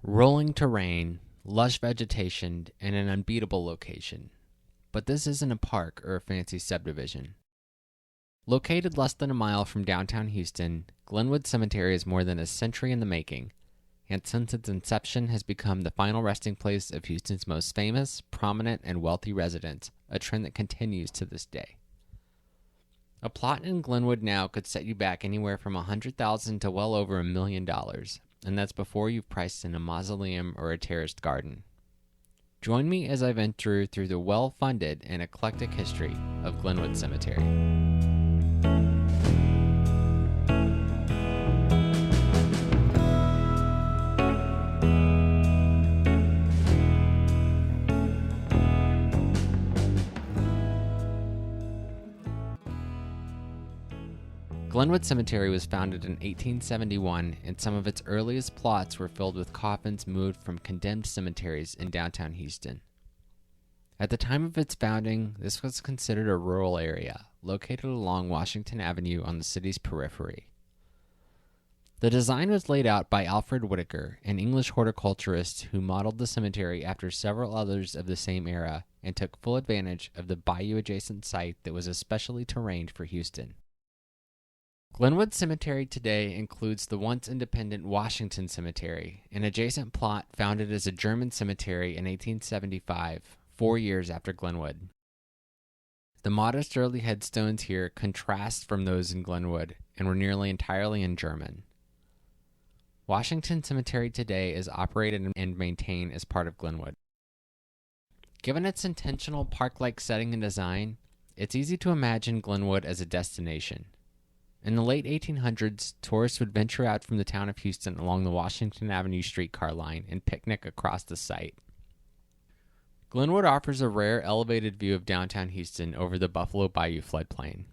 Rolling terrain, lush vegetation, and an unbeatable location. But this isn't a park or a fancy subdivision. Located less than a mile from downtown Houston, Glenwood Cemetery is more than a century in the making, and since its inception has become the final resting place of Houston's most famous, prominent, and wealthy residents, a trend that continues to this day. A plot in Glenwood now could set you back anywhere from $100,000 to well over $1 million, and that's before you've priced in a mausoleum or a terraced garden. Join me as I venture through the well-funded and eclectic history of Glenwood Cemetery. Glenwood Cemetery was founded in 1871, and some of its earliest plots were filled with coffins moved from condemned cemeteries in downtown Houston. At the time of its founding, this was considered a rural area, located along Washington Avenue on the city's periphery. The design was laid out by Alfred Whitaker, an English horticulturist who modeled the cemetery after several others of the same era and took full advantage of the bayou-adjacent site that was especially terrained for Houston. Glenwood Cemetery today includes the once independent Washington Cemetery, an adjacent plot founded as a German cemetery in 1875, 4 years after Glenwood. The modest early headstones here contrast from those in Glenwood and were nearly entirely in German. Washington Cemetery today is operated and maintained as part of Glenwood. Given its intentional park-like setting and design, it's easy to imagine Glenwood as a destination. In the late 1800s, tourists would venture out from the town of Houston along the Washington Avenue streetcar line and picnic across the site. Glenwood offers a rare elevated view of downtown Houston over the Buffalo Bayou floodplain.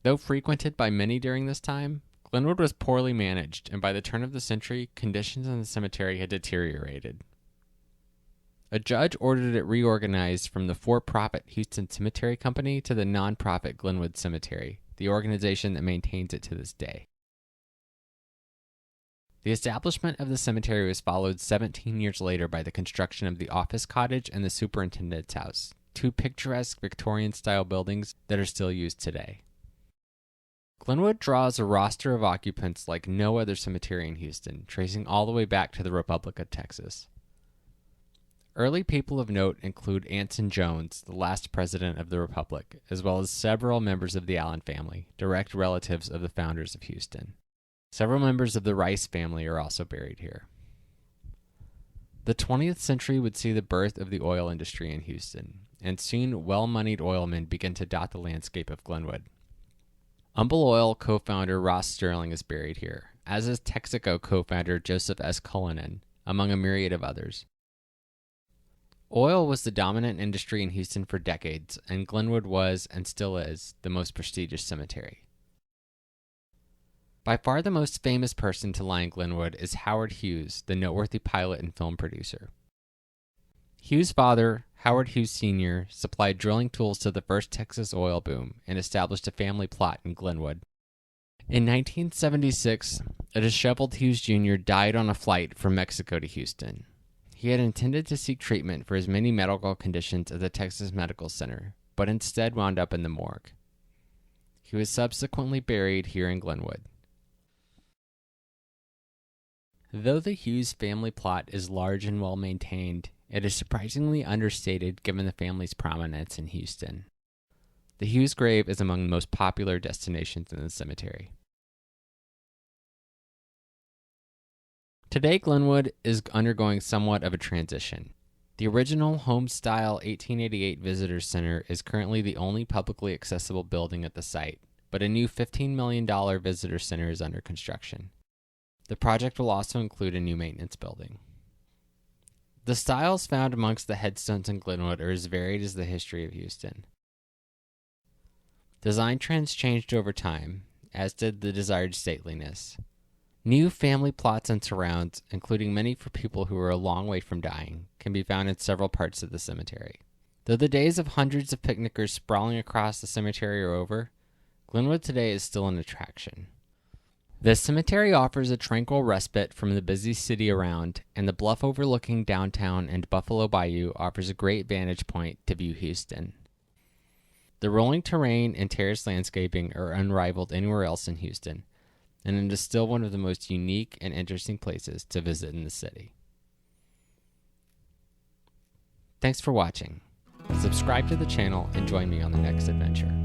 Though frequented by many during this time, Glenwood was poorly managed, and by the turn of the century, conditions in the cemetery had deteriorated. A judge ordered it reorganized from the for-profit Houston Cemetery Company to the non-profit Glenwood Cemetery, the organization that maintains it to this day. The establishment of the cemetery was followed 17 years later by the construction of the office cottage and the superintendent's house, two picturesque Victorian-style buildings that are still used today. Glenwood draws a roster of occupants like no other cemetery in Houston, tracing all the way back to the Republic of Texas. Early people of note include Anson Jones, the last president of the Republic, as well as several members of the Allen family, direct relatives of the founders of Houston. Several members of the Rice family are also buried here. The 20th century would see the birth of the oil industry in Houston, and soon well-moneyed oilmen begin to dot the landscape of Glenwood. Humble Oil co-founder Ross Sterling is buried here, as is Texaco co-founder Joseph S. Cullinan, among a myriad of others. Oil was the dominant industry in Houston for decades, and Glenwood was, and still is, the most prestigious cemetery. By far the most famous person to lie in Glenwood is Howard Hughes, the noteworthy pilot and film producer. Hughes' father, Howard Hughes Sr., supplied drilling tools to the first Texas oil boom and established a family plot in Glenwood. In 1976, a disheveled Hughes Jr. died on a flight from Mexico to Houston. He had intended to seek treatment for his many medical conditions at the Texas Medical Center, but instead wound up in the morgue. He was subsequently buried here in Glenwood. Though the Hughes family plot is large and well-maintained, it is surprisingly understated given the family's prominence in Houston. The Hughes grave is among the most popular destinations in the cemetery. Today, Glenwood is undergoing somewhat of a transition. The original home-style 1888 Visitor Center is currently the only publicly accessible building at the site, but a new $15 million visitor center is under construction. The project will also include a new maintenance building. The styles found amongst the headstones in Glenwood are as varied as the history of Houston. Design trends changed over time, as did the desired stateliness. New family plots and surrounds, including many for people who are a long way from dying, can be found in several parts of the cemetery. Though the days of hundreds of picnickers sprawling across the cemetery are over, Glenwood today is still an attraction. This cemetery offers a tranquil respite from the busy city around, and the bluff overlooking downtown and Buffalo Bayou offers a great vantage point to view Houston. The rolling terrain and terrace landscaping are unrivaled anywhere else in Houston, and it is still one of the most unique and interesting places to visit in the city. Thanks for watching. Subscribe to the channel and join me on the next adventure.